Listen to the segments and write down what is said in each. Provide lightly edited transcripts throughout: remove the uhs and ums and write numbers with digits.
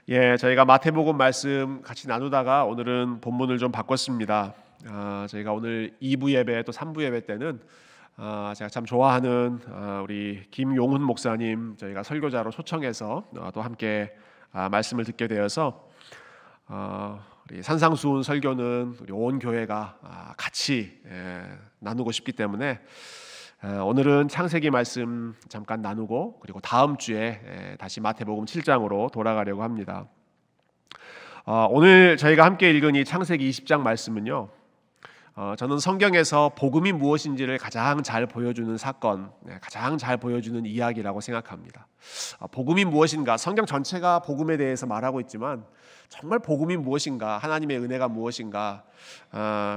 저희가 마태복음 말씀 같이 나누다가 오늘은 본문을 좀 바꿨습니다. 저희가 오늘 2부 예배 또 3부 예배 때는 제가 참 좋아하는 우리 김용훈 목사님 저희가 설교자로 초청해서 또 함께 말씀을 듣게 되어서 우리 산상수훈 설교는 우리 온 교회가 같이 나누고 싶기 때문에 오늘은 창세기 말씀 잠깐 나누고 그리고 다음 주에 다시 마태복음 7장으로 돌아가려고 합니다. 오늘 저희가 함께 읽은 이 창세기 20장 말씀은요, 저는 성경에서 복음이 무엇인지를 가장 잘 보여주는 사건, 가장 잘 보여주는 이야기라고 생각합니다. 복음이 무엇인가? 성경 전체가 복음에 대해서 말하고 있지만 정말 복음이 무엇인가? 하나님의 은혜가 무엇인가?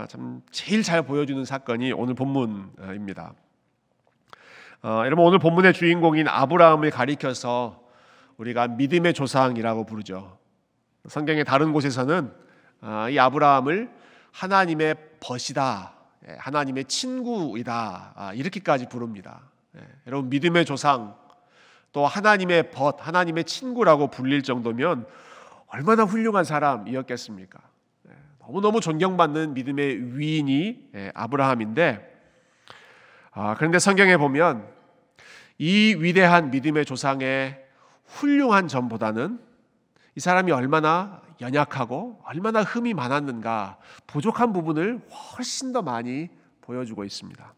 참 제일 잘 보여주는 사건이 오늘 본문입니다. 여러분, 오늘 본문의 주인공인 아브라함을 가리켜서 우리가 믿음의 조상이라고 부르죠. 성경의 다른 곳에서는 이 아브라함을 하나님의 벗이다, 하나님의 친구이다, 이렇게까지 부릅니다. 여러분, 믿음의 조상 또 하나님의 벗, 하나님의 친구라고 불릴 정도면 얼마나 훌륭한 사람이었겠습니까? 너무너무 존경받는 믿음의 위인이 아브라함인데, 그런데 성경에 보면 이 위대한 믿음의 조상의 훌륭한 점보다는 이 사람이 얼마나 연약하고 얼마나 흠이 많았는가, 부족한 부분을 훨씬 더 많이 보여주고 있습니다.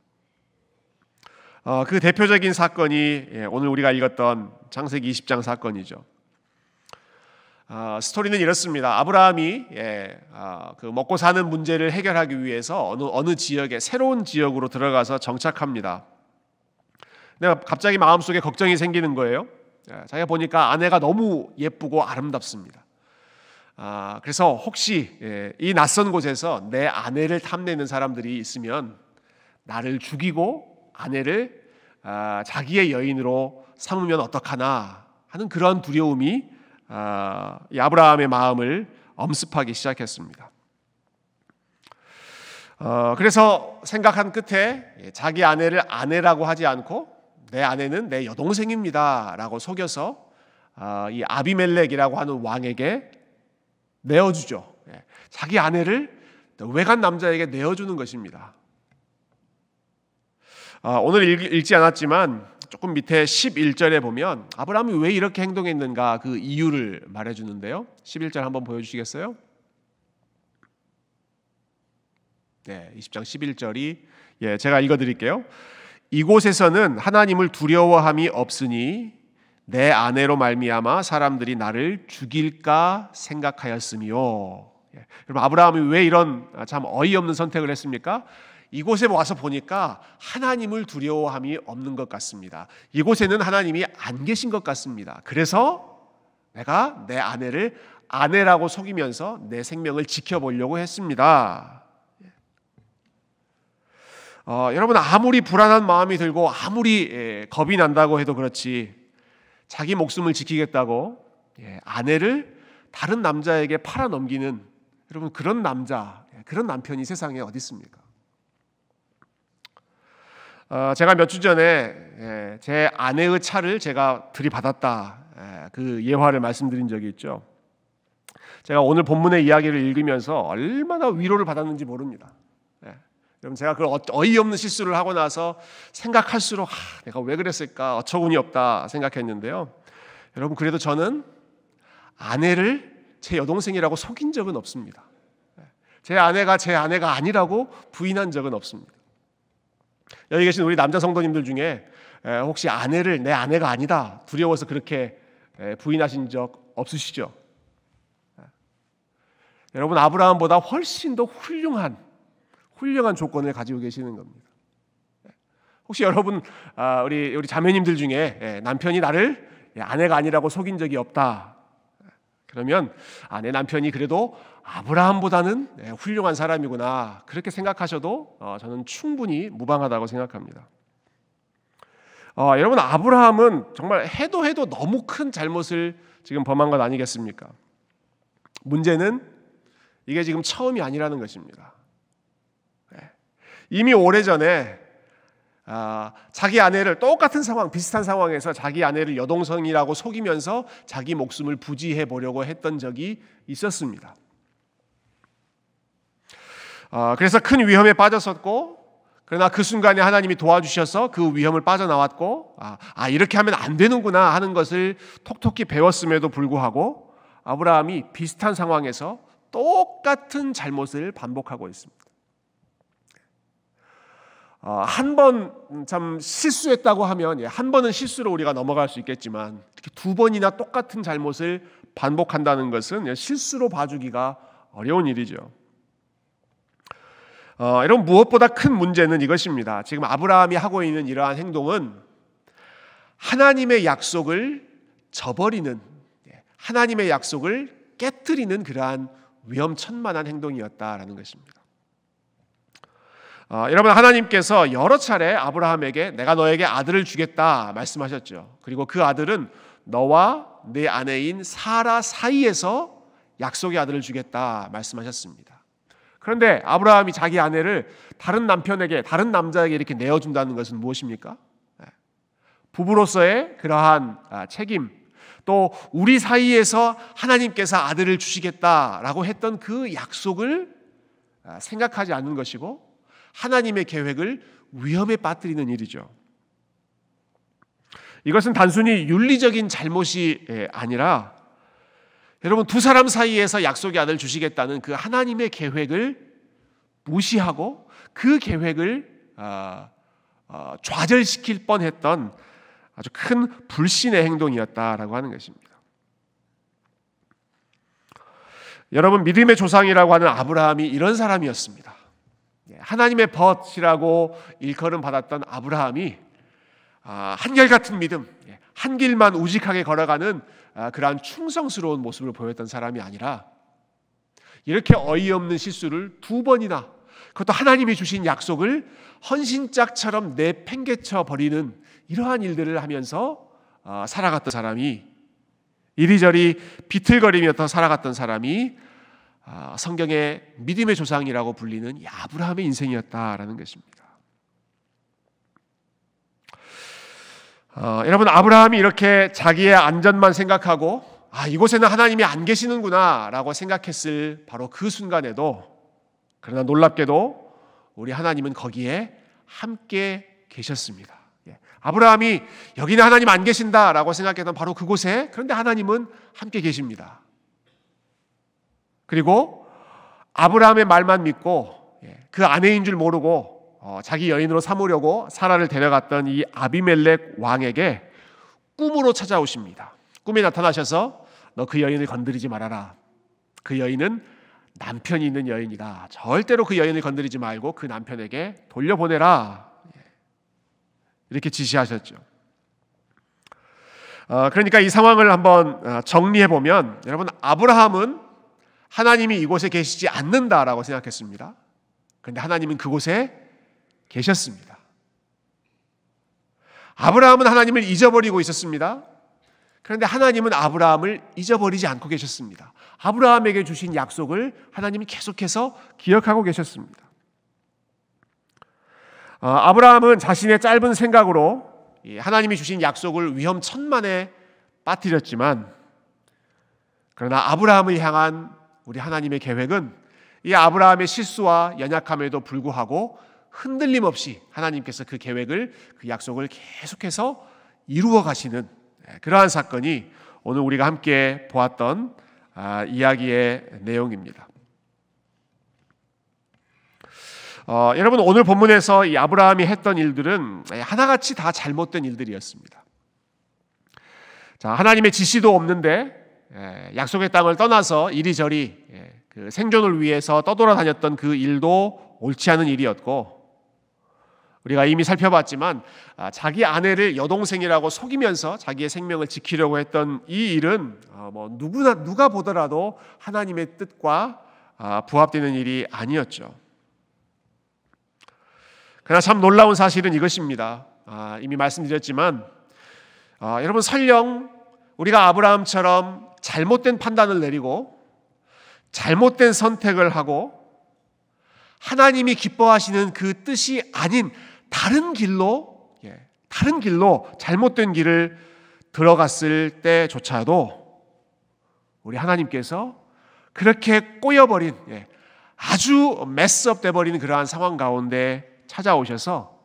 그 대표적인 사건이 오늘 우리가 읽었던 창세기 20장 사건이죠. 스토리는 이렇습니다. 아브라함이 그 먹고 사는 문제를 해결하기 위해서 어느 지역에 새로운 지역으로 들어가서 정착합니다. 근데 갑자기 마음속에 걱정이 생기는 거예요. 자기가 보니까 아내가 너무 예쁘고 아름답습니다. 그래서 혹시 이 낯선 곳에서 내 아내를 탐내는 사람들이 있으면 나를 죽이고 아내를 자기의 여인으로 삼으면 어떡하나 하는 그런 두려움이 이 아브라함의 마음을 엄습하기 시작했습니다. 그래서 생각한 끝에 자기 아내를 아내라고 하지 않고 내 아내는 내 여동생입니다 라고 속여서 이 아비멜렉이라고 하는 왕에게 내어주죠. 자기 아내를 외간 남자에게 내어주는 것입니다. 오늘 읽지 않았지만 조금 밑에 11절에 보면 아브라함이 왜 이렇게 행동했는가 그 이유를 말해주는데요. 11절 한번 보여주시겠어요? 20장 11절이 제가 읽어드릴게요. 이곳에서는 하나님을 두려워함이 없으니 내 아내로 말미암아 사람들이 나를 죽일까 생각하였으며. 여러분, 아브라함이 왜 이런 참 어이없는 선택을 했습니까? 이곳에 와서 보니까 하나님을 두려워함이 없는 것 같습니다. 이곳에는 하나님이 안 계신 것 같습니다. 그래서 내가 내 아내를 아내라고 속이면서 내 생명을 지켜보려고 했습니다. 여러분, 아무리 불안한 마음이 들고 아무리 겁이 난다고 해도 그렇지 자기 목숨을 지키겠다고 아내를 다른 남자에게 팔아넘기는 여러분 그런 남자, 그런 남편이 세상에 어디 있습니까? 제가 몇 주 전에 제 아내의 차를 제가 들이받았다, 그 예화를 말씀드린 적이 있죠. 제가 오늘 본문의 이야기를 읽으면서 얼마나 위로를 받았는지 모릅니다. 여러분, 제가 그 어이없는 실수를 하고 나서 생각할수록 내가 왜 그랬을까 어처구니 없다 생각했는데요. 여러분, 그래도 저는 아내를 제 여동생이라고 속인 적은 없습니다. 제 아내가 제 아내가 아니라고 부인한 적은 없습니다. 여기 계신 우리 남자 성도님들 중에 혹시 아내를 내 아내가 아니다 두려워서 그렇게 부인하신 적 없으시죠? 여러분, 아브라함보다 훨씬 더 훌륭한 조건을 가지고 계시는 겁니다. 혹시 여러분, 우리 자매님들 중에 남편이 나를 아내가 아니라고 속인 적이 없다 그러면 내 남편이 그래도 아브라함보다는 훌륭한 사람이구나 그렇게 생각하셔도 저는 충분히 무방하다고 생각합니다. 여러분, 아브라함은 정말 해도 너무 큰 잘못을 지금 범한 것 아니겠습니까? 문제는 이게 지금 처음이 아니라는 것입니다. 이미 오래전에 자기 아내를 똑같은 상황, 비슷한 상황에서 자기 아내를 여동생이라고 속이면서 자기 목숨을 부지해 보려고 했던 적이 있었습니다. 그래서 큰 위험에 빠졌었고, 그러나 그 순간에 하나님이 도와주셔서 그 위험을 빠져나왔고, 이렇게 하면 안 되는구나 하는 것을 톡톡히 배웠음에도 불구하고 아브라함이 비슷한 상황에서 똑같은 잘못을 반복하고 있습니다. 한 번 참 실수했다고 하면 한 번은 실수로 우리가 넘어갈 수 있겠지만, 이렇게 두 번이나 똑같은 잘못을 반복한다는 것은 실수로 봐주기가 어려운 일이죠. 여러분, 무엇보다 큰 문제는 이것입니다. 지금 아브라함이 하고 있는 이러한 행동은 하나님의 약속을 저버리는, 하나님의 약속을 깨트리는 그러한 위험천만한 행동이었다라는 것입니다. 여러분, 하나님께서 여러 차례 아브라함에게 내가 너에게 아들을 주겠다 말씀하셨죠. 그리고 그 아들은 너와 내 아내인 사라 사이에서 약속의 아들을 주겠다 말씀하셨습니다. 그런데 아브라함이 자기 아내를 다른 남편에게, 다른 남자에게 이렇게 내어준다는 것은 무엇입니까? 부부로서의 그러한 책임, 또 우리 사이에서 하나님께서 아들을 주시겠다라고 했던 그 약속을 생각하지 않는 것이고, 하나님의 계획을 위험에 빠뜨리는 일이죠. 이것은 단순히 윤리적인 잘못이 아니라, 여러분, 두 사람 사이에서 약속의 아들을 주시겠다는 그 하나님의 계획을 무시하고 그 계획을 좌절시킬 뻔했던 아주 큰 불신의 행동이었다라고 하는 것입니다. 여러분, 믿음의 조상이라고 하는 아브라함이 이런 사람이었습니다. 하나님의 벗이라고 일컬음 받았던 아브라함이 한결같은 믿음, 한 길만 우직하게 걸어가는 그러한 충성스러운 모습을 보였던 사람이 아니라, 이렇게 어이없는 실수를 두 번이나, 그것도 하나님이 주신 약속을 헌신짝처럼 내팽개쳐 버리는 이러한 일들을 하면서 살아갔던 사람이, 이리저리 비틀거리며 살아갔던 사람이 성경의 믿음의 조상이라고 불리는 이 아브라함의 인생이었다라는 것입니다. 여러분, 아브라함이 이렇게 자기의 안전만 생각하고 이곳에는 하나님이 안 계시는구나 라고 생각했을 바로 그 순간에도, 그러나 놀랍게도 우리 하나님은 거기에 함께 계셨습니다. 아브라함이 여기는 하나님 안 계신다라고 생각했던 바로 그곳에, 그런데 하나님은 함께 계십니다. 그리고 아브라함의 말만 믿고 그 아내인 줄 모르고 자기 여인으로 삼으려고 사라를 데려갔던 이 아비멜렉 왕에게 꿈으로 찾아오십니다. 꿈에 나타나셔서 너 그 여인을 건드리지 말아라. 그 여인은 남편이 있는 여인이다. 절대로 그 여인을 건드리지 말고 그 남편에게 돌려보내라. 이렇게 지시하셨죠. 그러니까 이 상황을 한번 정리해 보면, 여러분, 아브라함은 하나님이 이곳에 계시지 않는다라고 생각했습니다. 그런데 하나님은 그곳에 계셨습니다. 아브라함은 하나님을 잊어버리고 있었습니다. 그런데 하나님은 아브라함을 잊어버리지 않고 계셨습니다. 아브라함에게 주신 약속을 하나님이 계속해서 기억하고 계셨습니다. 아브라함은 자신의 짧은 생각으로 하나님이 주신 약속을 위험천만에 빠뜨렸지만, 그러나 아브라함을 향한 우리 하나님의 계획은 이 아브라함의 실수와 연약함에도 불구하고 흔들림 없이 하나님께서 그 계획을, 그 약속을 계속해서 이루어 가시는 그러한 사건이 오늘 우리가 함께 보았던 이야기의 내용입니다. 여러분, 오늘 본문에서 이 아브라함이 했던 일들은 하나같이 다 잘못된 일들이었습니다. 자, 하나님의 지시도 없는데 약속의 땅을 떠나서 이리저리 그 생존을 위해서 떠돌아다녔던 그 일도 옳지 않은 일이었고, 우리가 이미 살펴봤지만 자기 아내를 여동생이라고 속이면서 자기의 생명을 지키려고 했던 이 일은 누가 보더라도 하나님의 뜻과 부합되는 일이 아니었죠. 그러나 참 놀라운 사실은 이것입니다. 이미 말씀드렸지만 여러분, 설령 우리가 아브라함처럼 잘못된 판단을 내리고 잘못된 선택을 하고 하나님이 기뻐하시는 그 뜻이 아닌 다른 길로 잘못된 길을 들어갔을 때조차도 우리 하나님께서 그렇게 꼬여버린, 아주 메스업 돼버리는 그러한 상황 가운데 찾아오셔서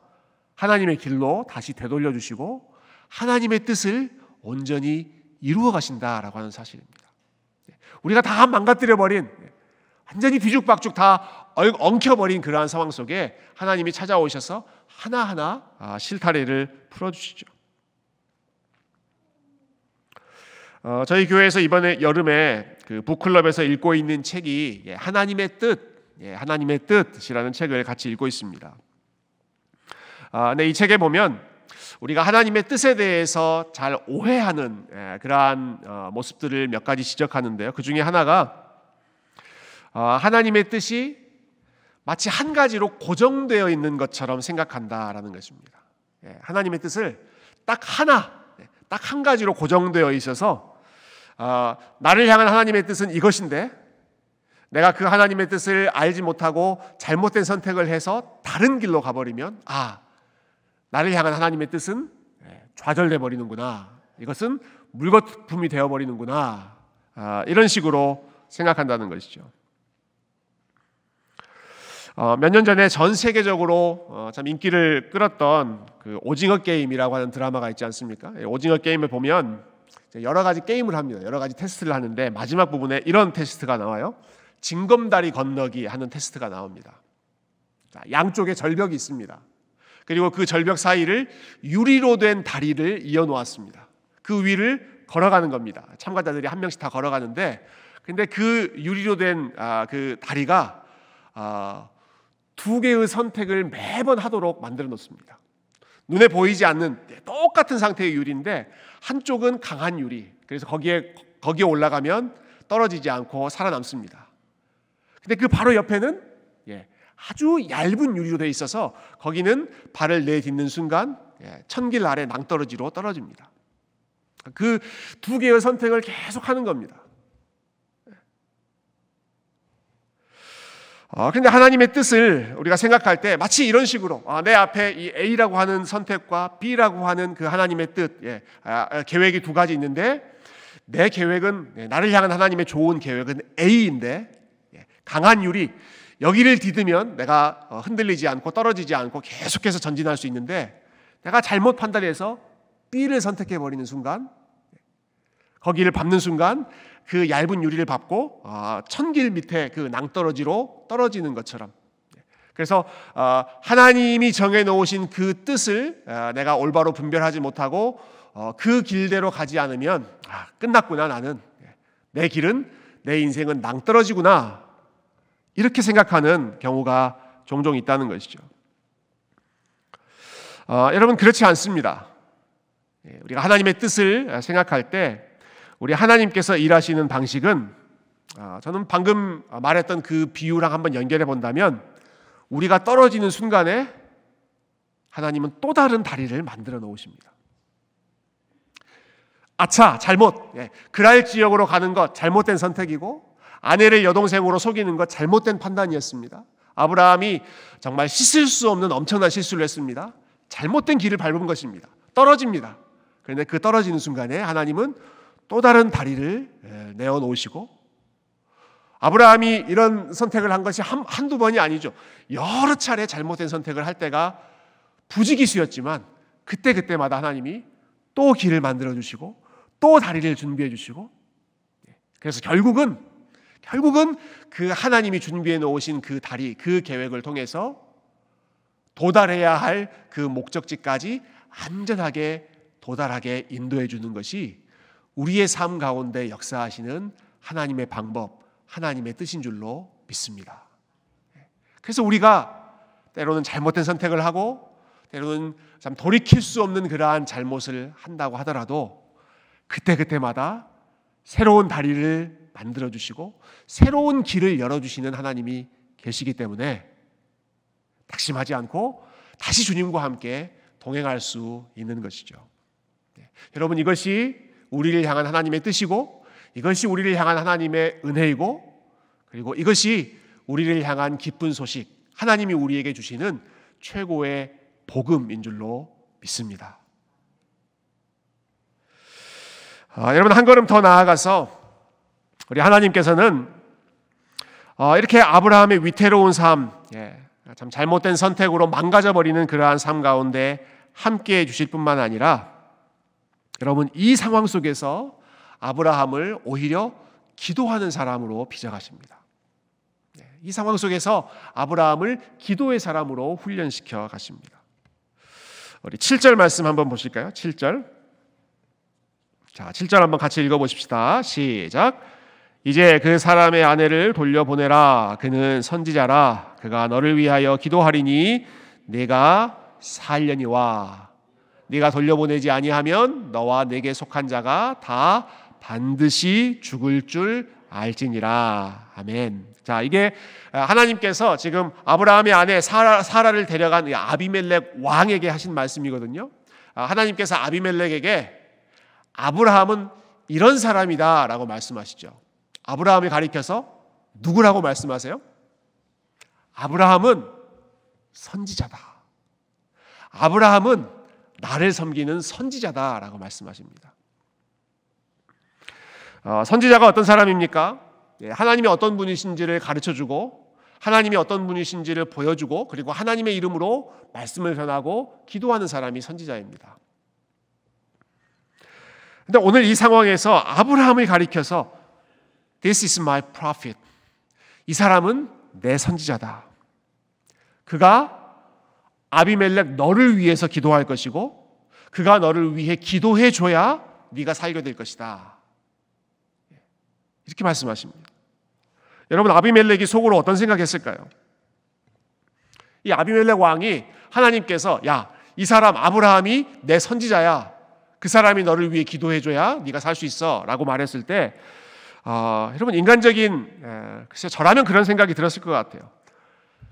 하나님의 길로 다시 되돌려 주시고 하나님의 뜻을 온전히 이루어 가신다라고 하는 사실입니다. 우리가 다 망가뜨려버린, 완전히 뒤죽박죽 다 엉켜버린 그러한 상황 속에 하나님이 찾아오셔서 하나하나 실타래를 풀어주시죠. 저희 교회에서 이번에 여름에 그 북클럽에서 읽고 있는 책이 하나님의 뜻이라는 책을 같이 읽고 있습니다. 이 책에 보면 우리가 하나님의 뜻에 대해서 잘 오해하는 그러한 모습들을 몇 가지 지적하는데요. 그 중에 하나가 하나님의 뜻이 마치 한 가지로 고정되어 있는 것처럼 생각한다라는 것입니다. 하나님의 뜻을 딱 한 가지로 고정되어 있어서 나를 향한 하나님의 뜻은 이것인데 내가 그 하나님의 뜻을 알지 못하고 잘못된 선택을 해서 다른 길로 가버리면 나를 향한 하나님의 뜻은 좌절돼 버리는구나. 이것은 물거품이 되어버리는구나. 이런 식으로 생각한다는 것이죠. 몇 년 전에 전 세계적으로 참 인기를 끌었던 그 오징어 게임이라고 하는 드라마가 있지 않습니까? 오징어 게임을 보면 여러 가지 게임을 합니다. 여러 가지 테스트를 하는데 마지막 부분에 이런 테스트가 나와요. 징검다리 건너기 하는 테스트가 나옵니다. 양쪽에 절벽이 있습니다. 그리고 그 절벽 사이를 유리로 된 다리를 이어 놓았습니다. 그 위를 걸어가는 겁니다. 참가자들이 한 명씩 다 걸어가는데, 근데 그 유리로 된 그 다리가 두 개의 선택을 매번 하도록 만들어 놓습니다. 눈에 보이지 않는 똑같은 상태의 유리인데 한쪽은 강한 유리, 그래서 거기에 올라가면 떨어지지 않고 살아남습니다. 근데 그 바로 옆에는 아주 얇은 유리로 되어 있어서 거기는 발을 내딛는 순간 천길 아래 낭떠러지로 떨어집니다. 그 두 개의 선택을 계속 하는 겁니다. 그런데 하나님의 뜻을 우리가 생각할 때 마치 이런 식으로 내 앞에 이 A라고 하는 선택과 B라고 하는 그 하나님의 뜻, 계획이 두 가지 있는데 내 계획은, 나를 향한 하나님의 좋은 계획은 A인데 강한 유리, 여기를 디디면 내가 흔들리지 않고 떨어지지 않고 계속해서 전진할 수 있는데 내가 잘못 판단해서 B를 선택해버리는 순간, 거기를 밟는 순간 그 얇은 유리를 밟고 천길 밑에 그 낭떠러지로 떨어지는 것처럼, 그래서 하나님이 정해놓으신 그 뜻을 내가 올바로 분별하지 못하고 그 길대로 가지 않으면 끝났구나, 나는 내 길은, 내 인생은 낭떠러지구나, 이렇게 생각하는 경우가 종종 있다는 것이죠. 여러분, 그렇지 않습니다. 우리가 하나님의 뜻을 생각할 때 우리 하나님께서 일하시는 방식은, 저는 방금 말했던 그 비유랑 한번 연결해 본다면 우리가 떨어지는 순간에 하나님은 또 다른 다리를 만들어 놓으십니다. 아차, 잘못, 그랄 지역으로 가는 것 잘못된 선택이고, 아내를 여동생으로 속이는 것 잘못된 판단이었습니다. 아브라함이 정말 씻을 수 없는 엄청난 실수를 했습니다. 잘못된 길을 밟은 것입니다. 떨어집니다. 그런데 그 떨어지는 순간에 하나님은 또 다른 다리를 내어놓으시고, 아브라함이 이런 선택을 한 것이 한두 번이 아니죠. 여러 차례 잘못된 선택을 할 때가 부지기수였지만 그때마다 하나님이 또 길을 만들어주시고 또 다리를 준비해 주시고, 그래서 결국은 그 하나님이 준비해 놓으신 그 다리, 그 계획을 통해서 도달해야 할 그 목적지까지 안전하게 도달하게 인도해 주는 것이 우리의 삶 가운데 역사하시는 하나님의 방법, 하나님의 뜻인 줄로 믿습니다. 그래서 우리가 때로는 잘못된 선택을 하고 때로는 참 돌이킬 수 없는 그러한 잘못을 한다고 하더라도 그때마다 새로운 다리를 만들어주시고 새로운 길을 열어주시는 하나님이 계시기 때문에 낙심하지 않고 다시 주님과 함께 동행할 수 있는 것이죠. 여러분, 이것이 우리를 향한 하나님의 뜻이고, 이것이 우리를 향한 하나님의 은혜이고, 그리고 이것이 우리를 향한 기쁜 소식, 하나님이 우리에게 주시는 최고의 복음인 줄로 믿습니다. 여러분, 한 걸음 더 나아가서 우리 하나님께서는 이렇게 아브라함의 위태로운 삶, 참 잘못된 선택으로 망가져버리는 그러한 삶 가운데 함께해 주실 뿐만 아니라 여러분, 이 상황 속에서 아브라함을 오히려 기도하는 사람으로 빚어가십니다. 이 상황 속에서 아브라함을 기도의 사람으로 훈련시켜 가십니다. 우리 7절 말씀 한번 보실까요? 7절. 자, 7절 한번 같이 읽어보십시다. 시작. 이제 그 사람의 아내를 돌려보내라. 그는 선지자라. 그가 너를 위하여 기도하리니 내가 살려니와. 네가 돌려보내지 아니하면 너와 내게 속한 자가 다 반드시 죽을 줄 알지니라. 아멘. 자, 이게 하나님께서 지금 아브라함의 아내 사라를 데려간 아비멜렉 왕에게 하신 말씀이거든요. 하나님께서 아비멜렉에게 아브라함은 이런 사람이다 라고 말씀하시죠. 아브라함을 가리켜서 누구라고 말씀하세요? 아브라함은 선지자다. 아브라함은 나를 섬기는 선지자다 라고 말씀하십니다. 선지자가 어떤 사람입니까? 하나님이 어떤 분이신지를 가르쳐주고 하나님이 어떤 분이신지를 보여주고 그리고 하나님의 이름으로 말씀을 전하고 기도하는 사람이 선지자입니다. 근데 오늘 이 상황에서 아브라함을 가리켜서 This is my prophet. 이 사람은 내 선지자다. 그가 아비멜렉 너를 위해서 기도할 것이고 그가 너를 위해 기도해 줘야 네가 살게 될 것이다. 이렇게 말씀하십니다. 여러분, 아비멜렉이 속으로 어떤 생각했을까요? 이 아비멜렉 왕이 하나님께서 야, 이 사람 아브라함이 내 선지자야. 그 사람이 너를 위해 기도해줘야 네가 살 수 있어 라고 말했을 때 여러분, 인간적인 글쎄 저라면 그런 생각이 들었을 것 같아요.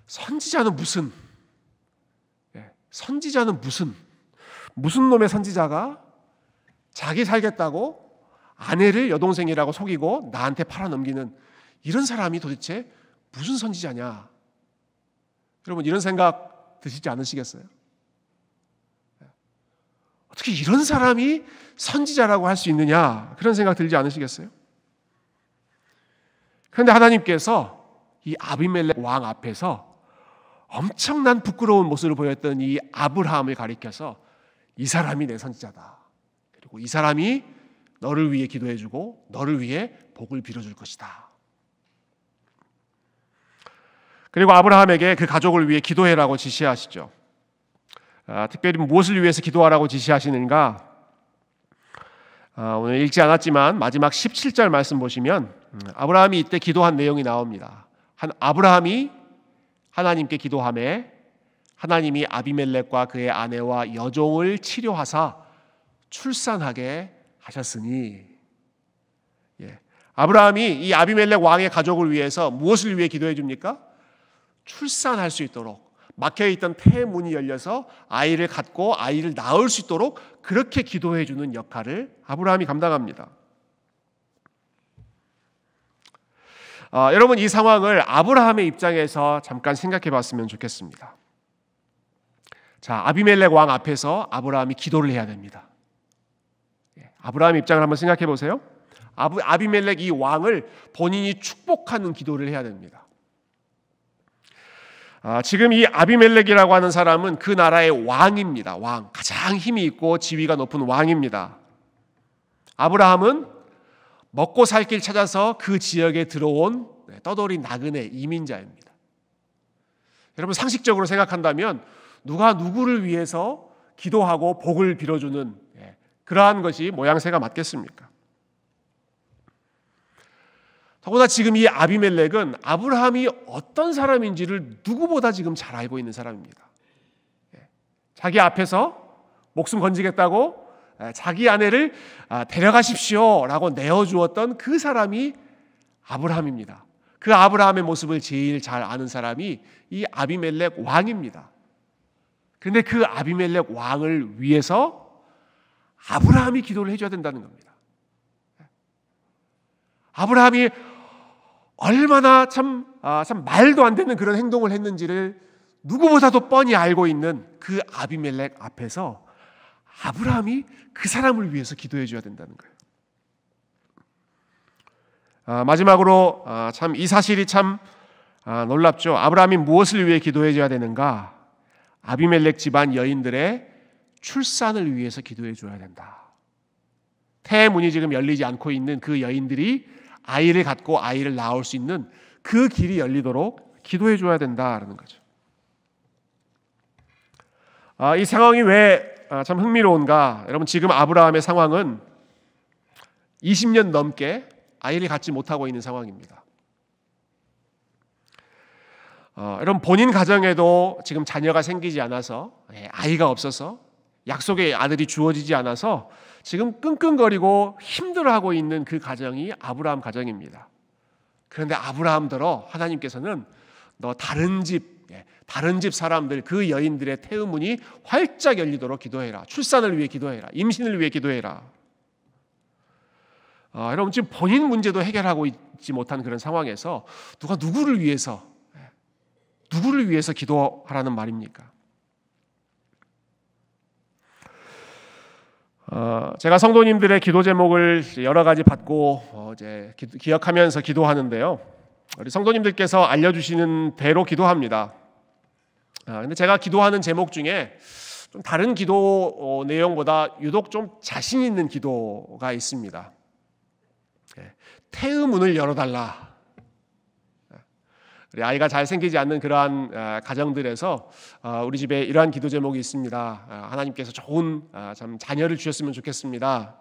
선지자는 무슨 무슨 놈의 선지자가 자기 살겠다고 아내를 여동생이라고 속이고 나한테 팔아넘기는 이런 사람이 도대체 무슨 선지자냐? 여러분, 이런 생각 드시지 않으시겠어요? 어떻게 이런 사람이 선지자라고 할 수 있느냐? 그런 생각 들지 않으시겠어요? 그런데 하나님께서 이 아비멜렉 왕 앞에서 엄청난 부끄러운 모습을 보였던 이 아브라함을 가리켜서 이 사람이 내 선지자다. 그리고 이 사람이 너를 위해 기도해주고 너를 위해 복을 빌어줄 것이다. 그리고 아브라함에게 그 가족을 위해 기도해라고 지시하시죠. 특별히 무엇을 위해서 기도하라고 지시하시는가? 오늘 읽지 않았지만 마지막 17절 말씀 보시면 아브라함이 이때 기도한 내용이 나옵니다. 아브라함이 하나님께 기도하매 하나님이 아비멜렉과 그의 아내와 여종을 치료하사 출산하게 하셨으니. 아브라함이 이 아비멜렉 왕의 가족을 위해서 무엇을 위해 기도해 줍니까? 출산할 수 있도록, 막혀있던 태문이 열려서 아이를 갖고 아이를 낳을 수 있도록 그렇게 기도해 주는 역할을 아브라함이 감당합니다. 여러분, 이 상황을 아브라함의 입장에서 잠깐 생각해 봤으면 좋겠습니다. 자, 아비멜렉 왕 앞에서 아브라함이 기도를 해야 됩니다. 아브라함의 입장을 한번 생각해 보세요. 아비멜렉 이 왕을 본인이 축복하는 기도를 해야 됩니다. 지금 이 아비멜렉이라고 하는 사람은 그 나라의 왕입니다. 왕, 가장 힘이 있고 지위가 높은 왕입니다. 아브라함은 먹고 살 길 찾아서 그 지역에 들어온 떠돌이 나그네 이민자입니다. 여러분, 상식적으로 생각한다면 누가 누구를 위해서 기도하고 복을 빌어주는 그러한 것이 모양새가 맞겠습니까? 더구나 지금 이 아비멜렉은 아브라함이 어떤 사람인지를 누구보다 지금 잘 알고 있는 사람입니다. 자기 앞에서 목숨 건지겠다고 자기 아내를 데려가십시오 라고 내어주었던 그 사람이 아브라함입니다. 그 아브라함의 모습을 제일 잘 아는 사람이 이 아비멜렉 왕입니다. 그런데 그 아비멜렉 왕을 위해서 아브라함이 기도를 해줘야 된다는 겁니다. 아브라함이 얼마나 참 말도 안 되는 그런 행동을 했는지를 누구보다도 뻔히 알고 있는 그 아비멜렉 앞에서 아브라함이 그 사람을 위해서 기도해 줘야 된다는 거예요. 마지막으로 참 이 사실이 참 놀랍죠. 아브라함이 무엇을 위해 기도해 줘야 되는가? 아비멜렉 집안 여인들의 출산을 위해서 기도해 줘야 된다. 태의 문이 지금 열리지 않고 있는 그 여인들이 아이를 갖고 아이를 낳을 수 있는 그 길이 열리도록 기도해 줘야 된다라는 거죠. 이 상황이 왜 참 흥미로운가? 여러분, 지금 아브라함의 상황은 20년 넘게 아이를 갖지 못하고 있는 상황입니다. 여러분, 본인 가정에도 지금 자녀가 생기지 않아서, 아이가 없어서, 약속의 아들이 주어지지 않아서 지금 끙끙거리고 힘들어하고 있는 그 가정이 아브라함 가정입니다. 그런데 아브라함더러 하나님께서는 너 다른 집 사람들, 그 여인들의 태의 문이 활짝 열리도록 기도해라. 출산을 위해 기도해라. 임신을 위해 기도해라. 여러분, 지금 본인 문제도 해결하고 있지 못한 그런 상황에서 누가 누구를 위해서 기도하라는 말입니까? 제가 성도님들의 기도 제목을 여러 가지 받고 이제 기억하면서 기도하는데요. 우리 성도님들께서 알려주시는 대로 기도합니다. 근데 제가 기도하는 제목 중에 좀 다른 기도 내용보다 유독 좀 자신 있는 기도가 있습니다. 태의 문을 열어달라. 우리 아이가 잘 생기지 않는 그러한 가정들에서 우리 집에 이러한 기도 제목이 있습니다. 하나님께서 좋은 참 자녀를 주셨으면 좋겠습니다.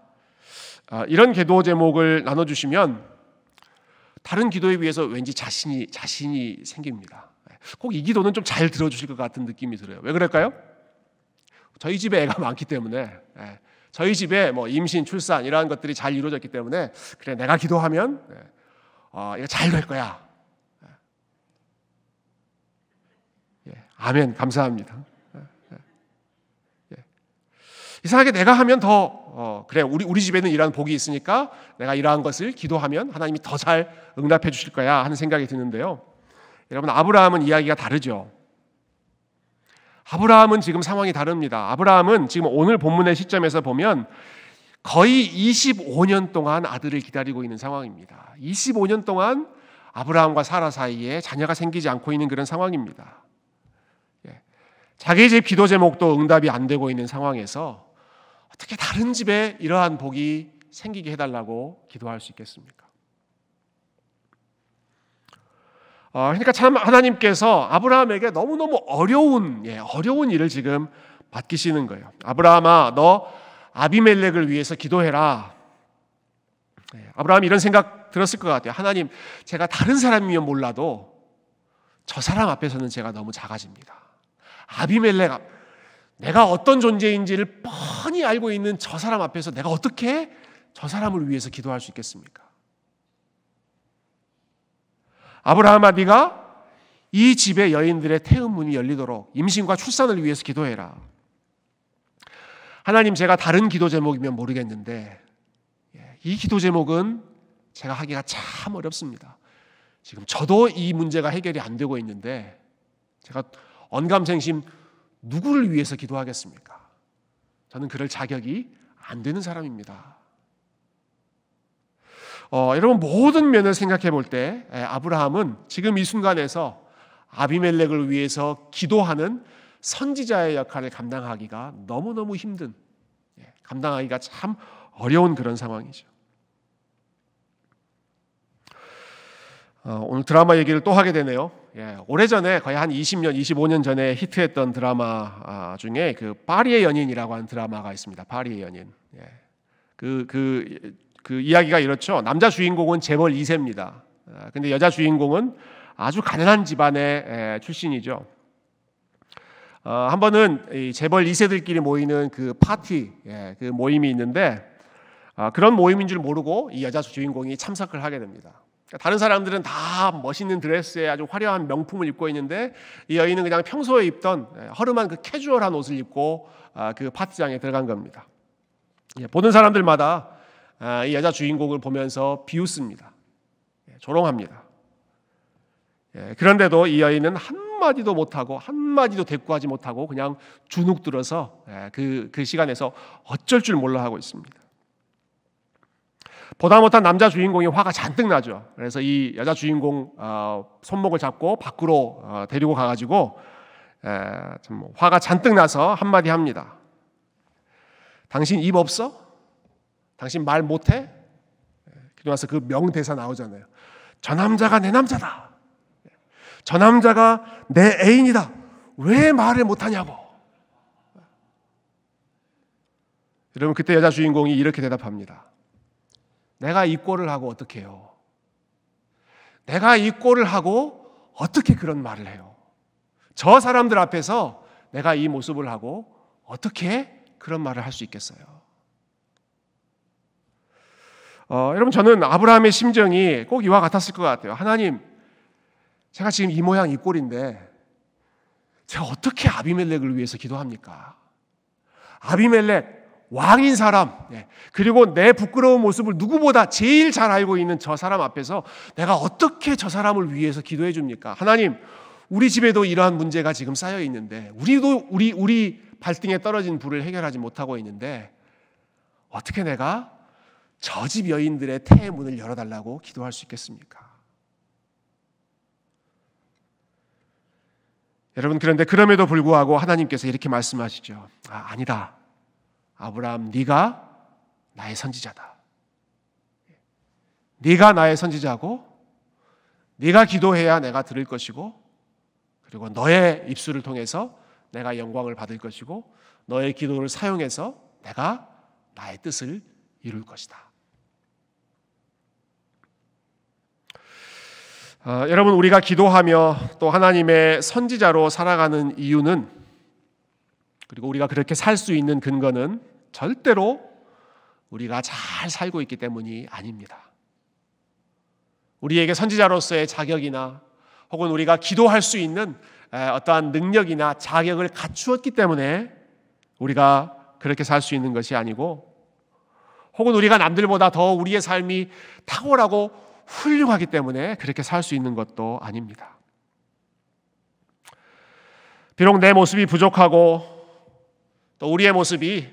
이런 기도 제목을 나눠주시면 다른 기도에 비해서 왠지 자신이 생깁니다. 꼭 이 기도는 좀 잘 들어주실 것 같은 느낌이 들어요. 왜 그럴까요? 저희 집에 애가 많기 때문에, 저희 집에 뭐 임신, 출산 이러한 것들이 잘 이루어졌기 때문에, 그래 내가 기도하면 이거 잘 될 거야. 아멘, 감사합니다. 이상하게 내가 하면 더 그래 우리 집에는 이러한 복이 있으니까 내가 이러한 것을 기도하면 하나님이 더 잘 응답해 주실 거야 하는 생각이 드는데요. 여러분, 아브라함은 이야기가 다르죠. 아브라함은 지금 상황이 다릅니다. 아브라함은 지금 오늘 본문의 시점에서 보면 거의 25년 동안 아들을 기다리고 있는 상황입니다. 25년 동안 아브라함과 사라 사이에 자녀가 생기지 않고 있는 그런 상황입니다. 자기 집 기도 제목도 응답이 안 되고 있는 상황에서 어떻게 다른 집에 이러한 복이 생기게 해달라고 기도할 수 있겠습니까? 그러니까 참 하나님께서 아브라함에게 너무너무 어려운 일을 지금 맡기시는 거예요. 아브라함아, 너 아비멜렉을 위해서 기도해라. 아브라함이 이런 생각 들었을 것 같아요. 하나님, 제가 다른 사람이면 몰라도 저 사람 앞에서는 제가 너무 작아집니다. 아비멜렉, 내가 어떤 존재인지를 뻔히 알고 있는 저 사람 앞에서 내가 어떻게 저 사람을 위해서 기도할 수 있겠습니까? 아브라함아, 네가 이 집의 여인들의 태의 문이 열리도록 임신과 출산을 위해서 기도해라. 하나님, 제가 다른 기도 제목이면 모르겠는데 이 기도 제목은 제가 하기가 참 어렵습니다. 지금 저도 이 문제가 해결이 안 되고 있는데 제가 언감생심 누구를 위해서 기도하겠습니까? 저는 그럴 자격이 안 되는 사람입니다. 여러분, 모든 면을 생각해 볼 때 아브라함은 지금 이 순간에서 아비멜렉을 위해서 기도하는 선지자의 역할을 감당하기가 너무너무 힘든, 감당하기가 참 어려운 그런 상황이죠. 오늘 드라마 얘기를 또 하게 되네요. 오래전에 거의 한 20년, 25년 전에 히트했던 드라마 중에 그 파리의 연인이라고 하는 드라마가 있습니다. 파리의 연인. 그 이야기가 이렇죠. 남자 주인공은 재벌 2세입니다. 근데 여자 주인공은 아주 가난한 집안의 출신이죠. 한 번은 이 재벌 2세들끼리 모이는 그 파티, 그 모임이 있는데 그런 모임인 줄 모르고 이 여자 주인공이 참석을 하게 됩니다. 다른 사람들은 다 멋있는 드레스에 아주 화려한 명품을 입고 있는데 이 여인은 그냥 평소에 입던 허름한 그 캐주얼한 옷을 입고 그 파티장에 들어간 겁니다. 보는 사람들마다 이 여자 주인공을 보면서 비웃습니다. 조롱합니다. 그런데도 이 여인은 한마디도 못하고 한마디도 대꾸하지 못하고 그냥 주눅 들어서 그 시간에서 어쩔 줄 몰라 하고 있습니다. 보다 못한 남자 주인공이 화가 잔뜩 나죠. 그래서 이 여자 주인공 손목을 잡고 밖으로 데리고 가가지고 좀 화가 잔뜩 나서 한마디 합니다. 당신 입 없어? 당신 말 못해? 그러고 나서 그 명대사 나오잖아요. 저 남자가 내 남자다. 저 남자가 내 애인이다. 왜 말을 못하냐고. 여러분, 그때 여자 주인공이 이렇게 대답합니다. 내가 이 꼴을 하고 어떻게 해요? 내가 이 꼴을 하고 어떻게 그런 말을 해요? 저 사람들 앞에서 내가 이 모습을 하고 어떻게 그런 말을 할 수 있겠어요? 여러분, 저는 아브라함의 심정이 꼭 이와 같았을 것 같아요. 하나님, 제가 지금 이 모양 이 꼴인데 제가 어떻게 아비멜렉을 위해서 기도합니까? 아비멜렉, 왕인 사람, 그리고 내 부끄러운 모습을 누구보다 제일 잘 알고 있는 저 사람 앞에서 내가 어떻게 저 사람을 위해서 기도해 줍니까? 하나님, 우리 집에도 이러한 문제가 지금 쌓여 있는데 우리 발등에 떨어진 불을 해결하지 못하고 있는데 어떻게 내가 저 집 여인들의 태의 문을 열어달라고 기도할 수 있겠습니까? 여러분, 그런데 그럼에도 불구하고 하나님께서 이렇게 말씀하시죠. 아니다. 아브라함, 네가 나의 선지자다. 네가 나의 선지자고 네가 기도해야 내가 들을 것이고 그리고 너의 입술을 통해서 내가 영광을 받을 것이고 너의 기도를 사용해서 내가 나의 뜻을 이룰 것이다. 여러분, 우리가 기도하며 또 하나님의 선지자로 살아가는 이유는, 그리고 우리가 그렇게 살 수 있는 근거는 절대로 우리가 잘 살고 있기 때문이 아닙니다. 우리에게 선지자로서의 자격이나 혹은 우리가 기도할 수 있는 어떠한 능력이나 자격을 갖추었기 때문에 우리가 그렇게 살 수 있는 것이 아니고, 혹은 우리가 남들보다 더 우리의 삶이 탁월하고 훌륭하기 때문에 그렇게 살 수 있는 것도 아닙니다. 비록 내 모습이 부족하고 또 우리의 모습이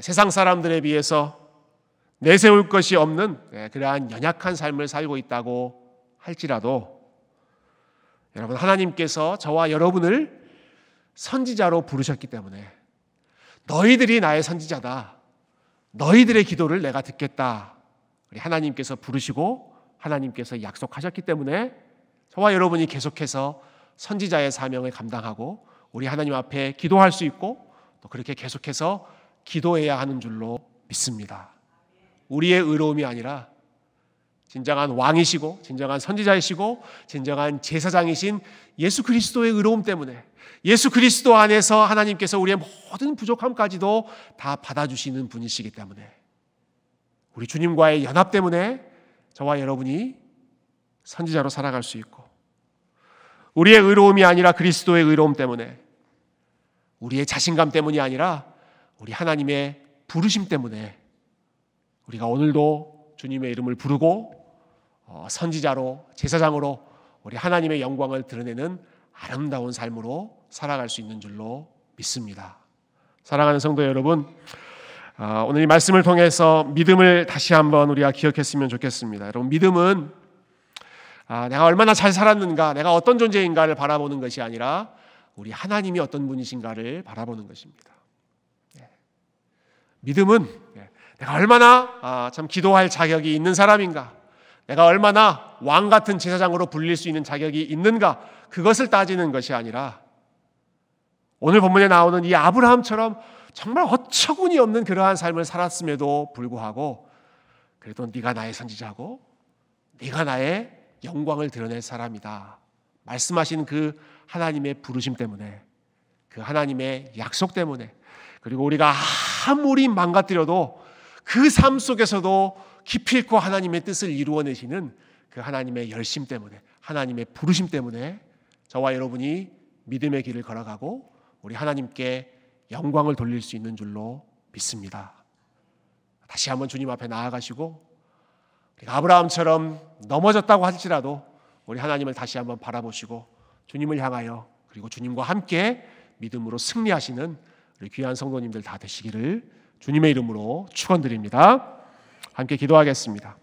세상 사람들에 비해서 내세울 것이 없는 그러한 연약한 삶을 살고 있다고 할지라도 여러분, 하나님께서 저와 여러분을 선지자로 부르셨기 때문에 너희들이 나의 선지자다. 너희들의 기도를 내가 듣겠다. 우리 하나님께서 부르시고 하나님께서 약속하셨기 때문에 저와 여러분이 계속해서 선지자의 사명을 감당하고 우리 하나님 앞에 기도할 수 있고 또 그렇게 계속해서 기도해야 하는 줄로 믿습니다. 우리의 의로움이 아니라 진정한 왕이시고 진정한 선지자이시고 진정한 제사장이신 예수 그리스도의 의로움 때문에, 예수 그리스도 안에서 하나님께서 우리의 모든 부족함까지도 다 받아주시는 분이시기 때문에, 우리 주님과의 연합 때문에 저와 여러분이 선지자로 살아갈 수 있고, 우리의 의로움이 아니라 그리스도의 의로움 때문에, 우리의 자신감 때문이 아니라 우리 하나님의 부르심 때문에 우리가 오늘도 주님의 이름을 부르고 선지자로, 제사장으로 우리 하나님의 영광을 드러내는 아름다운 삶으로 살아갈 수 있는 줄로 믿습니다. 사랑하는 성도 여러분, 오늘 이 말씀을 통해서 믿음을 다시 한번 우리가 기억했으면 좋겠습니다. 여러분, 믿음은 내가 얼마나 잘 살았는가, 내가 어떤 존재인가를 바라보는 것이 아니라 우리 하나님이 어떤 분이신가를 바라보는 것입니다. 믿음은 내가 얼마나 참 기도할 자격이 있는 사람인가, 내가 얼마나 왕 같은 제사장으로 불릴 수 있는 자격이 있는가, 그것을 따지는 것이 아니라 오늘 본문에 나오는 이 아브라함처럼 정말 어처구니 없는 그러한 삶을 살았음에도 불구하고 그래도 네가 나의 선지자고 네가 나의 영광을 드러낼 사람이다 말씀하신 그 하나님의 부르심 때문에, 그 하나님의 약속 때문에, 그리고 우리가 아무리 망가뜨려도 그 삶 속에서도 기필코 하나님의 뜻을 이루어내시는 그 하나님의 열심 때문에, 하나님의 부르심 때문에 저와 여러분이 믿음의 길을 걸어가고 우리 하나님께 영광을 돌릴 수 있는 줄로 믿습니다. 다시 한번 주님 앞에 나아가시고 우리가 아브라함처럼 넘어졌다고 할지라도 우리 하나님을 다시 한번 바라보시고 주님을 향하여 그리고 주님과 함께 믿음으로 승리하시는 우리 귀한 성도님들 다 되시기를 주님의 이름으로 축원드립니다. 함께 기도하겠습니다.